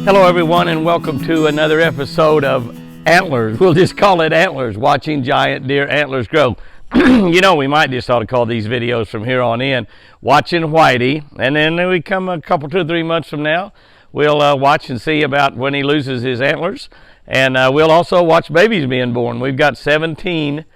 Hello everyone, and welcome to another episode of Antlers. We'll just call it Antlers, watching giant deer antlers grow. You know, we might just ought to call these videos from here on in watching Whitey, and then we come a couple, 2 or 3 months from now, we'll watch and see about when he loses his antlers, and we'll also watch babies being born. We've got 17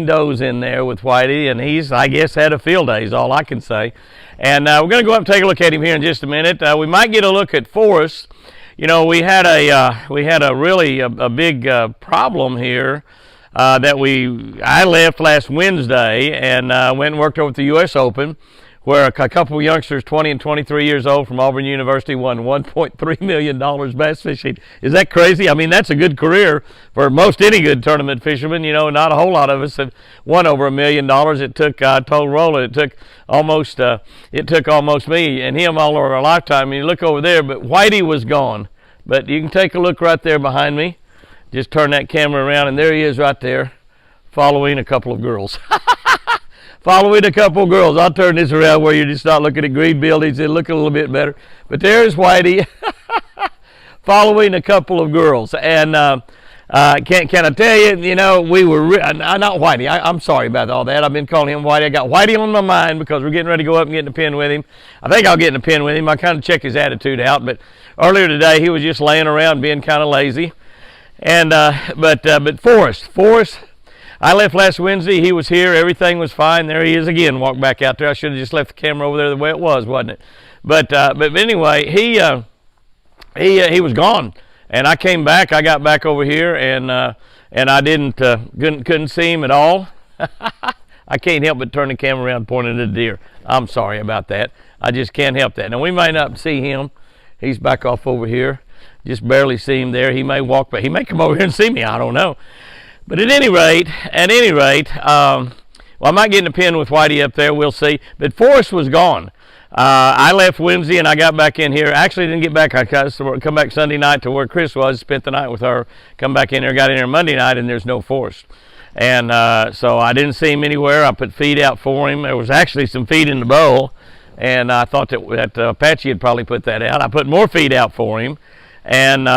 does in there with Whitey, and he's, I guess, had a field day is all I can say. And we're going to go up and take a look at him here in just a minute. We might get a look at Forrest. You know, we had a really big problem here that I left last Wednesday and went and worked over at the U.S. Open, where a couple of youngsters, 20 and 23 years old from Auburn University, won $1.3 million bass fishing. Is that crazy? I mean, that's a good career for most any good tournament fisherman. You know, not a whole lot of us have won over $1 million. It took, I told Roland, it took almost me and him all over our lifetime. And you look over there, but Whitey was gone. But you can take a look right there behind me. Just turn that camera around, and there he is right there, following a couple of girls. Following a couple of girls. I'll turn this around where you're just not looking at green buildings. It'll look a little bit better. But there's Whitey following a couple of girls. And can I tell you, you know, we were, not Whitey. I'm sorry about all that. I've been calling him Whitey. I got Whitey on my mind because we're getting ready to go up and get in the pen with him. I think I'll get in the pen with him. I kind of check his attitude out. But earlier today, he was just laying around being kind of lazy. And but Forrest, I left last Wednesday. He was here. Everything was fine. There he is again. Walked back out there. I should have just left the camera over there the way it was, wasn't it? But anyway, he was gone, and I came back. I got back over here, and I couldn't see him at all. I can't help but turn the camera around and point at the deer. I'm sorry about that. I just can't help that. Now we might not see him. He's back off over here. Just barely see him there. He may walk back. He may come over here and see me. I don't know. But at any rate, well, I might get in the pen with Whitey up there. We'll see. But Forrest was gone. I left Wednesday and I got back in here. Actually, didn't get back. I come back Sunday night to where Chris was. Spent the night with her. Come back in here. Got in here Monday night, and there's no Forrest. And so I didn't see him anywhere. I put feed out for him. There was actually some feed in the bowl, and I thought that Apache had probably put that out. I put more feed out for him, and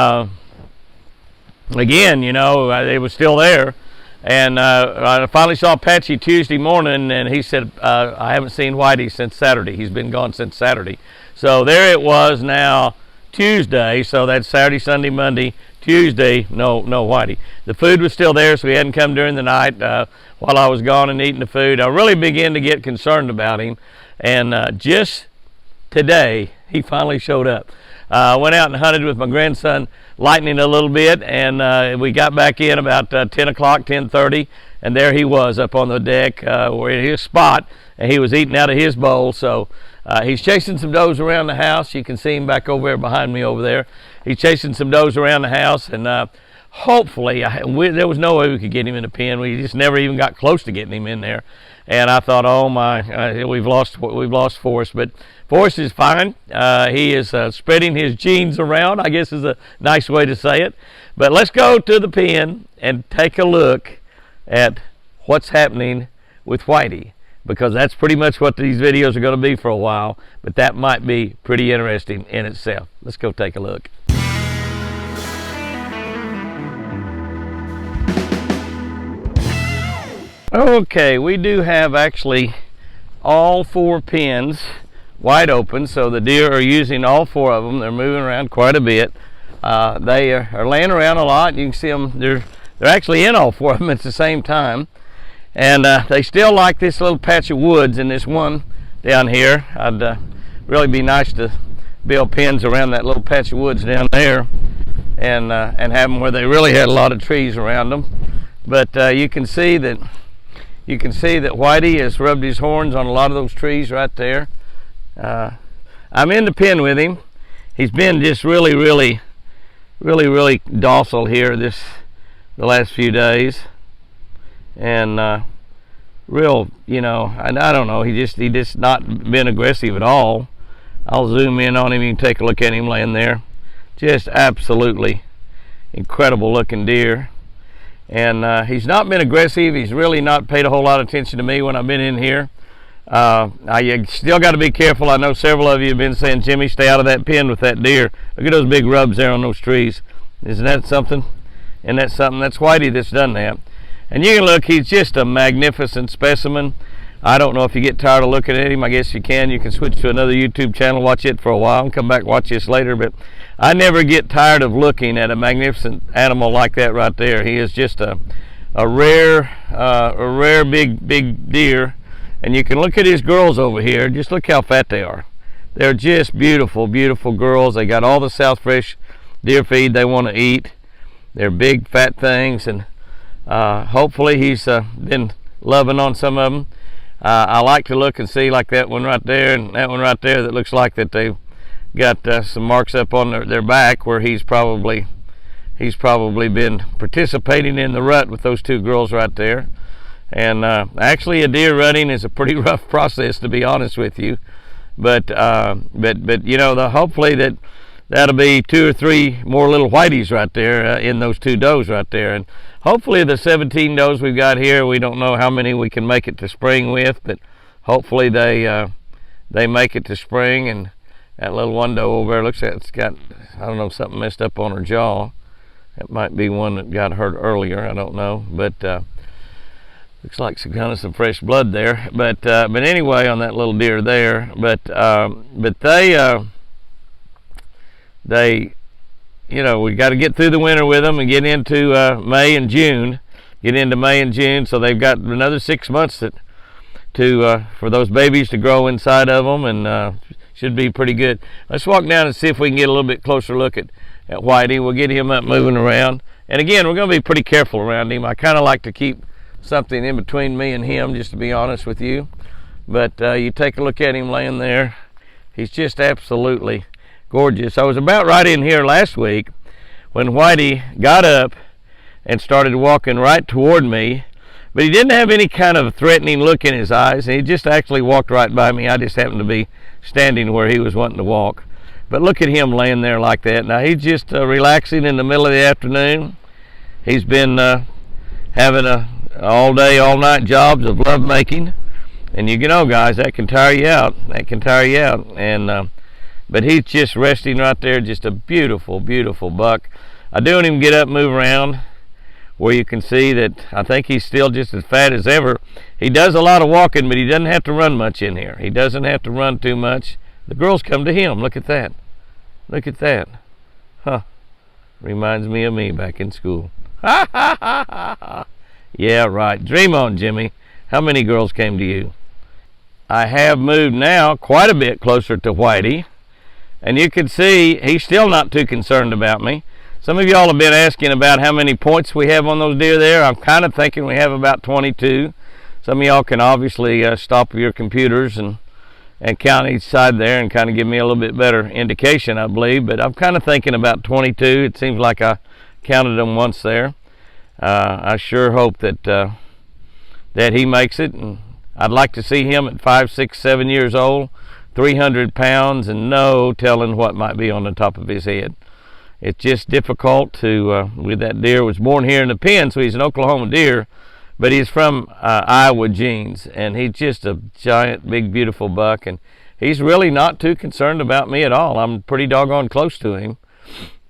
again, you know, it was still there. And I finally saw Apache Tuesday morning, and he said, I haven't seen Whitey since Saturday. He's been gone since Saturday. So there it was now Tuesday. So that's Saturday, Sunday, Monday, Tuesday, no Whitey. The food was still there, so he hadn't come during the night while I was gone and eating the food. I really began to get concerned about him. And just today, he finally showed up. I went out and hunted with my grandson, lightning a little bit, and we got back in about 10 o'clock, 10:30, and there he was up on the deck or in his spot, and he was eating out of his bowl. So he's chasing some does around the house. You can see him back over there behind me over there. He's chasing some does around the house, and hopefully, there was no way we could get him in the pen. We just never even got close to getting him in there. And I thought, oh my, we've lost Forrest. But Forrest is fine. He is spreading his genes around, I guess is a nice way to say it. But let's go to the pen and take a look at what's happening with Whitey, because that's pretty much what these videos are going to be for a while. But that might be pretty interesting in itself. Let's go take a look. Okay, we do have actually all 4 pens wide open, so the deer are using all 4 of them. They're moving around quite a bit. They are laying around a lot. You can see them. They're actually in all 4 of them at the same time, and they still like this little patch of woods in this one down here. I'd really be nice to build pens around that little patch of woods down there, and have them where they really had a lot of trees around them. But you can see that. Whitey has rubbed his horns on a lot of those trees right there. I'm in the pen with him. He's been just really docile here the last few days, and real, you know, I don't know. He just not been aggressive at all. I'll zoom in on him. You can take a look at him laying there. Just absolutely incredible looking deer. And he's not been aggressive. He's really not paid a whole lot of attention to me when I've been in here. You still got to be careful. I know several of you have been saying, Jimmy, stay out of that pen with that deer. Look at those big rubs there on those trees. Isn't that something? Isn't that something? That's Whitey that's done that. And you can look, he's just a magnificent specimen. I don't know if you get tired of looking at him. I guess you can. You can switch to another YouTube channel, watch it for a while, and come back watch this later. But I never get tired of looking at a magnificent animal like that right there. He is just a rare big deer. And you can look at his girls over here. Just look how fat they are. They're just beautiful, beautiful girls. They got all the South Fresh deer feed they want to eat. They're big, fat things, and hopefully he's been loving on some of them. I like to look and see, like that one right there and that one right there, that looks like that they've got some marks up on their back where he's probably been participating in the rut with those two girls right there. And actually, a deer rutting is a pretty rough process, to be honest with you. But you know, hopefully that'll be 2 or 3 more little Whiteys right there in those 2 does right there. And hopefully the 17 does we've got here, we don't know how many we can make it to spring with, but hopefully they make it to spring. And that little one doe over there, looks like it's got, I don't know, something messed up on her jaw. It might be one that got hurt earlier, I don't know. But looks like some fresh blood there. But anyway, on that little deer there. But they, you know, we got to get through the winter with them and get into May and June. Get into May and June, so they've got another 6 months for those babies to grow inside of them, and should be pretty good. Let's walk down and see if we can get a little bit closer look at Whitey. We'll get him up moving around. And again, we're going to be pretty careful around him. I kind of like to keep something in between me and him, just to be honest with you. But you take a look at him laying there. He's just absolutely gorgeous. I was about right in here last week when Whitey got up and started walking right toward me, but he didn't have any kind of threatening look in his eyes. He just actually walked right by me. I just happened to be standing where he was wanting to walk. But look at him laying there like that. Now he's just relaxing in the middle of the afternoon. He's been having all day, all night jobs of love making, and you know, guys, that can tire you out. And but he's just resting right there. Just a beautiful, beautiful buck. I do want him to get up and move around, where you can see that I think he's still just as fat as ever. He does a lot of walking, but he doesn't have to run much in here. He doesn't have to run too much. The girls come to him. Look at that. Look at that. Huh. Reminds me of me back in school. Ha ha ha ha ha. Yeah, right. Dream on, Jimmy. How many girls came to you? I have moved now quite a bit closer to Whitey, and you can see he's still not too concerned about me. Some of y'all have been asking about how many points we have on those deer there. I'm kind of thinking we have about 22. Some of y'all can obviously stop your computers and count each side there and kind of give me a little bit better indication, I believe. But I'm kind of thinking about 22. It seems like I counted them once there. I sure hope that he makes it, and I'd like to see him at 5, 6, 7 years old, 300 pounds, and no telling what might be on the top of his head. It's just difficult to, with that deer was born here in the pen, so he's an Oklahoma deer, but he's from Iowa genes, and he's just a giant, big, beautiful buck, and he's really not too concerned about me at all. I'm pretty doggone close to him.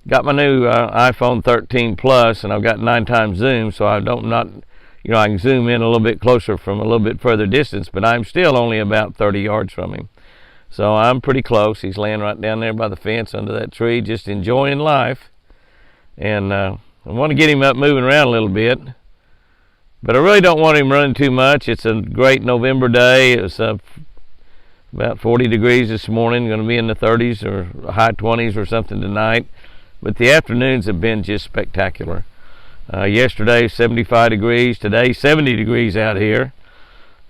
Got my new iPhone 13 Plus, and I've got 9x zoom, so I can zoom in a little bit closer from a little bit further distance, but I'm still only about 30 yards from him. So I'm pretty close. He's laying right down there by the fence under that tree, just enjoying life. And I want to get him up moving around a little bit, but I really don't want him running too much. It's a great November day. It was about 40 degrees this morning, going to be in the 30s or high 20s or something tonight. But the afternoons have been just spectacular. Yesterday 75 degrees, today 70 degrees out here.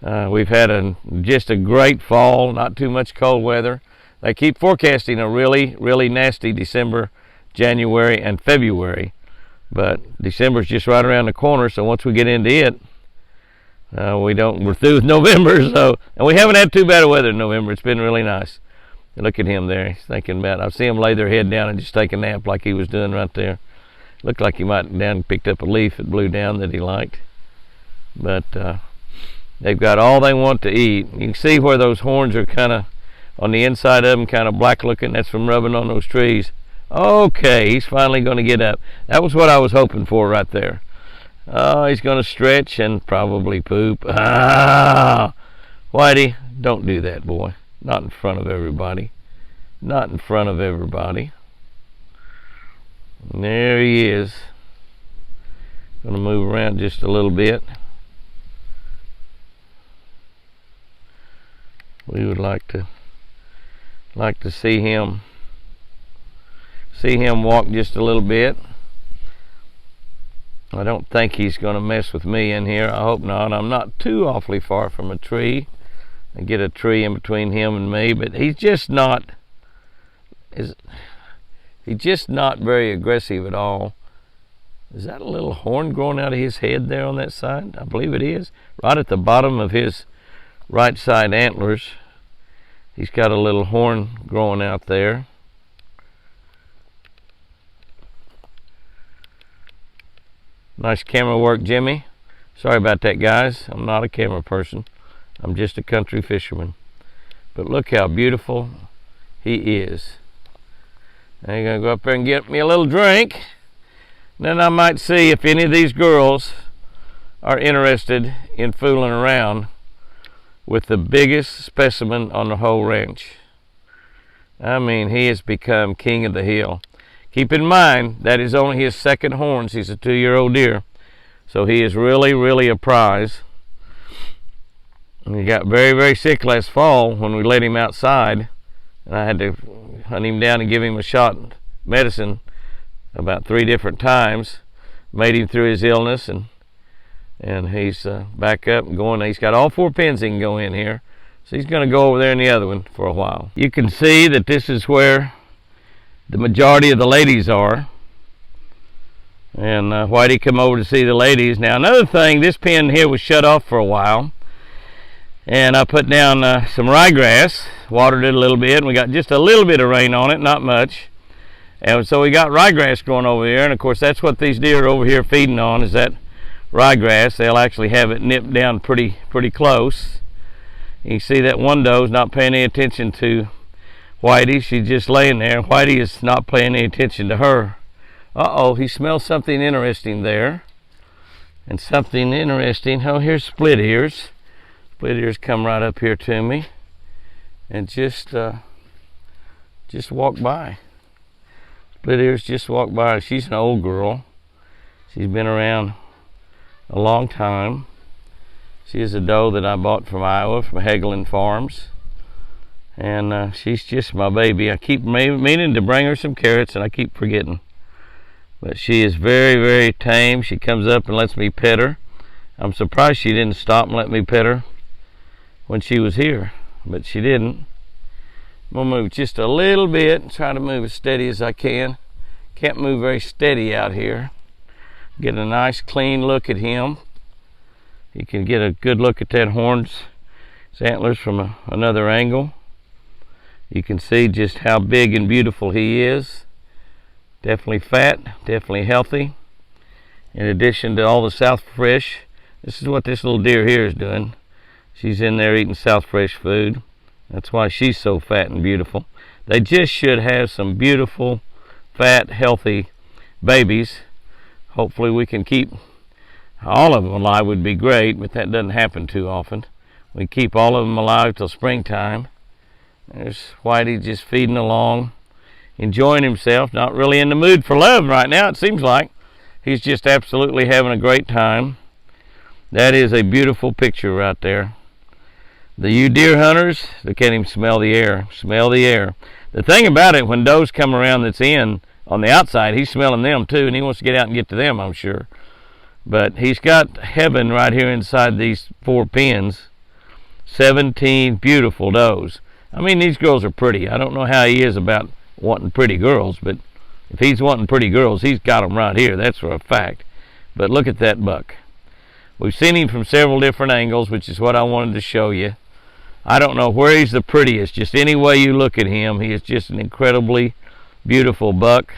We've had just a great fall, not too much cold weather. They keep forecasting a really, really nasty December, January, and February. But December's just right around the corner, so once we get into it, we're through with November. So, and we haven't had too bad of weather in November. It's been really nice. Look at him there. He's thinking about it. I've seen him lay their head down and just take a nap like he was doing right there. Looked like he might have down and picked up a leaf that blew down that he liked. But They've got all they want to eat. You can see where those horns are kind of on the inside of them, kind of black looking. That's from rubbing on those trees. Okay, he's finally going to get up. That was what I was hoping for right there. Oh, he's going to stretch and probably poop. Ah, Whitey, don't do that, boy. Not in front of everybody. Not in front of everybody. And there he is. Going to move around just a little bit. We would like to see him walk just a little bit. I don't think he's going to mess with me in here. I hope not. I'm not too awfully far from a tree. I get a tree in between him and me, but he's just not very aggressive at all. Is that a little horn growing out of his head there on that side? I believe it is. Right at the bottom of his right side antlers, he's got a little horn growing out there. Nice camera work, Jimmy. Sorry about that, guys. I'm not a camera person. I'm just a country fisherman. But look how beautiful he is. Now you're going to go up there and get me a little drink. Then I might see if any of these girls are interested in fooling around with the biggest specimen on the whole ranch. I mean, he has become king of the hill. Keep in mind, that is only his second horns. He's a 2-year-old deer. So he is really, really a prize. And he got very, very sick last fall when we let him outside. And I had to hunt him down and give him a shot of medicine about 3 different times. Made him through his illness, and he's back up and going. He's got all 4 pins he can go in here. So he's going to go over there in the other one for a while. You can see that this is where the majority of the ladies are. And Whitey come over to see the ladies. Now another thing, this pen here was shut off for a while. And I put down some ryegrass, watered it a little bit, and we got just a little bit of rain on it, not much. And so we got ryegrass growing over there, and of course that's what these deer are over here feeding on, is that ryegrass. They'll actually have it nipped down pretty close. You see that one doe's not paying any attention to Whitey. She's just laying there. Whitey is not paying any attention to her. Uh-oh, he smells something interesting there. And something interesting. Oh, here's split ears. Split ears come right up here to me and just walk by. Split ears just walk by. She's an old girl. She's been around a long time. She is a doe that I bought from Iowa, from Hagelin Farms. And she's just my baby. I keep meaning to bring her some carrots, and I keep forgetting. But she is very, very tame. She comes up and lets me pet her. I'm surprised she didn't stop and let me pet her when she was here, but she didn't. I'm going to move just a little bit, try to move as steady as I can. Can't move very steady out here. Get a nice clean look at him. You can get a good look at that horns, his antlers from another angle. You can see just how big and beautiful he is. Definitely fat, definitely healthy. In addition to all the South Fresh, this is what this little deer here is doing. She's in there eating South Fresh food. That's why she's so fat and beautiful. They just should have some beautiful, fat, healthy babies. Hopefully we can keep all of them alive would be great, but that doesn't happen too often. We keep all of them alive till springtime. There's Whitey just feeding along, enjoying himself, not really in the mood for love right now, it seems like. He's just absolutely having a great time. That is a beautiful picture right there. You deer hunters, they can't even smell the air. Smell the air. The thing about it, when does come around that's in on the outside, he's smelling them too, and he wants to get out and get to them, I'm sure. But he's got heaven right here inside these 4 pens. 17 beautiful does. I mean, these girls are pretty. I don't know how he is about wanting pretty girls, but if he's wanting pretty girls, he's got them right here. That's for a fact. But look at that buck. We've seen him from several different angles, which is what I wanted to show you. I don't know where he's the prettiest. Just any way you look at him, he is just an incredibly beautiful buck.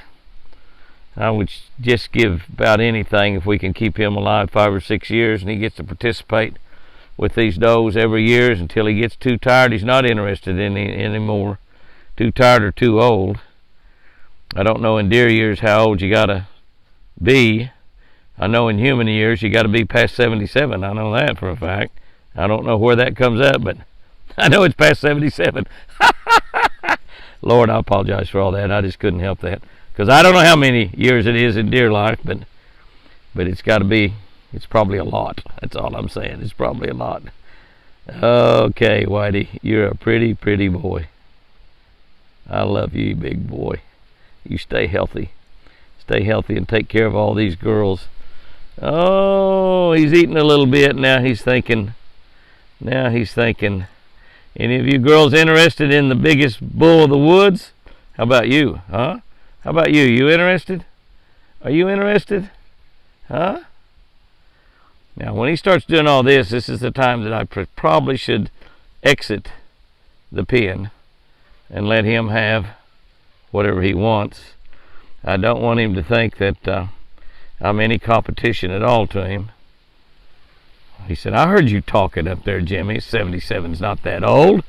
I would just give about anything if we can keep him alive 5 or 6 years and he gets to participate with these does every year until he gets too tired. He's not interested in anymore. Too tired or too old. I don't know in deer years how old you gotta be. I know in human years you gotta be past 77. I know that for a fact. I don't know where that comes up, but I know it's past 77. Lord, I apologize for all that. I just couldn't help that. Because I don't know how many years it is in deer life, but it's got to be, it's probably a lot. That's all I'm saying. It's probably a lot. Okay, Whitey, you're a pretty, pretty boy. I love you, big boy. You stay healthy. Stay healthy and take care of all these girls. Oh, he's eating a little bit. Now he's thinking. Any of you girls interested in the biggest bull of the woods? How about you, huh? How about you? You interested? Are you interested? Huh? Now, when he starts doing all this, this is the time that I probably should exit the pen and let him have whatever he wants. I don't want him to think that I'm any competition at all to him. He said, I heard you talking up there, Jimmy. 77's not that old.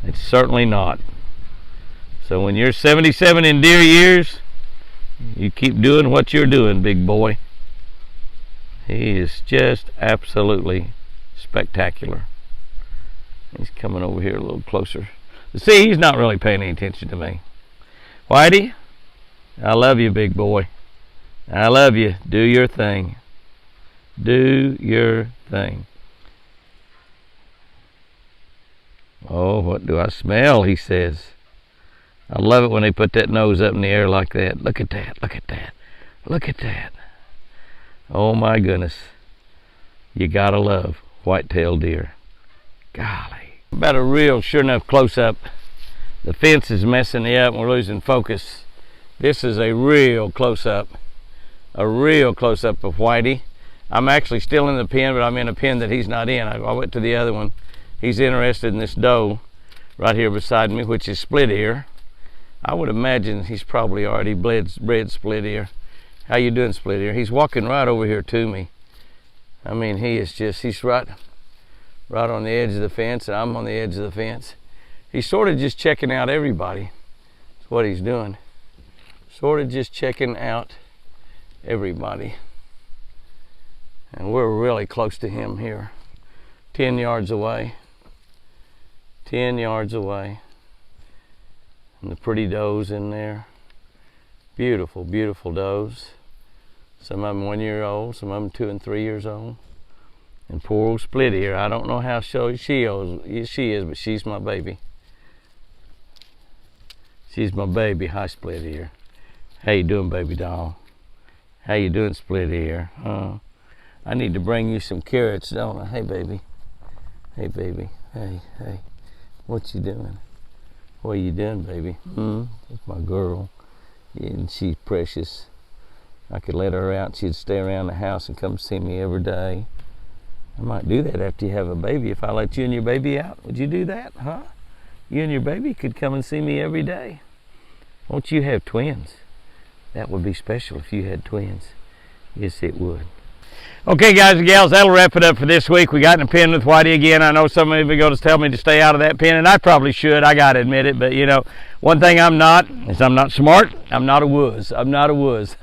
It's certainly not. So when you're 77 in deer years, you keep doing what you're doing, big boy. He is just absolutely spectacular. He's coming over here a little closer. See, he's not really paying any attention to me. Whitey, I love you, big boy. I love you. Do your thing. Do your thing. Oh, what do I smell? He says. I love it when they put that nose up in the air like that. Look at that. Look at that. Look at that. Oh my goodness. You gotta love white-tailed deer. Golly. About a real sure enough close-up. The fence is messing me up and we're losing focus. This is a real close-up. A real close-up of Whitey. I'm actually still in the pen, but I'm in a pen that he's not in. I went to the other one. He's interested in this doe right here beside me, which is split ear. I would imagine he's probably already bred split ear. How you doing, split ear? He's walking right over here to me. I mean, he's right on the edge of the fence, and I'm on the edge of the fence. He's sort of just checking out everybody. That's what he's doing. Sort of just checking out everybody. And we're really close to him here. 10 yards away. 10 yards away. And the pretty does in there. Beautiful, beautiful does. Some of them 1 year old, some of them 2 and 3 years old. And poor old split ear. I don't know how she is, but she's my baby. She's my baby. Hi, split ear. How you doing, baby doll? How you doing, split ear? I need to bring you some carrots, don't I? Hey, baby. Hey, baby. Hey. What you doing? What you doing, baby? That's my girl. Yeah, and she's precious. I could let her out. She'd stay around the house and come see me every day. I might do that after you have a baby. If I let you and your baby out, would you do that, huh? You and your baby could come and see me every day. Won't you have twins? That would be special if you had twins. Yes, it would. Okay, guys and gals, that'll wrap it up for this week. We got in a pen with Whitey again. I know some of you are going to tell me to stay out of that pen, and I probably should. I got to admit it. But, you know, one thing I'm not is I'm not smart. I'm not a wuss. I'm not a wuss.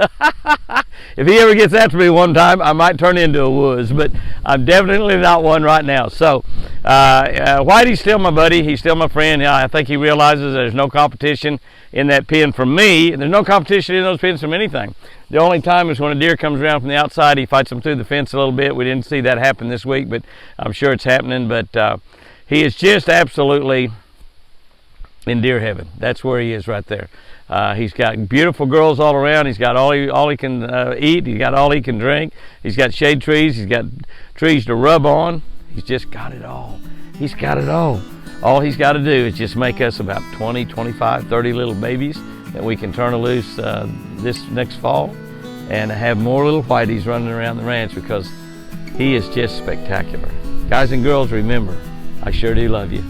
If he ever gets after me one time, I might turn into a wuss. But I'm definitely not one right now. So, Whitey's still my buddy. He's still my friend. I think he realizes there's no competition in that pen from me. There's no competition in those pens from anything. The only time is when a deer comes around from the outside, he fights them through the fence a little bit. We didn't see that happen this week, but I'm sure it's happening. But he is just absolutely in deer heaven. That's where he is right there. He's got beautiful girls all around. He's got all he can eat. He's got all he can drink. He's got shade trees. He's got trees to rub on. He's just got it all. He's got it all. All he's got to do is just make us about 20, 25, 30 little babies that we can turn loose this next fall and have more little Whiteys running around the ranch, because he is just spectacular. Guys and girls, remember, I sure do love you.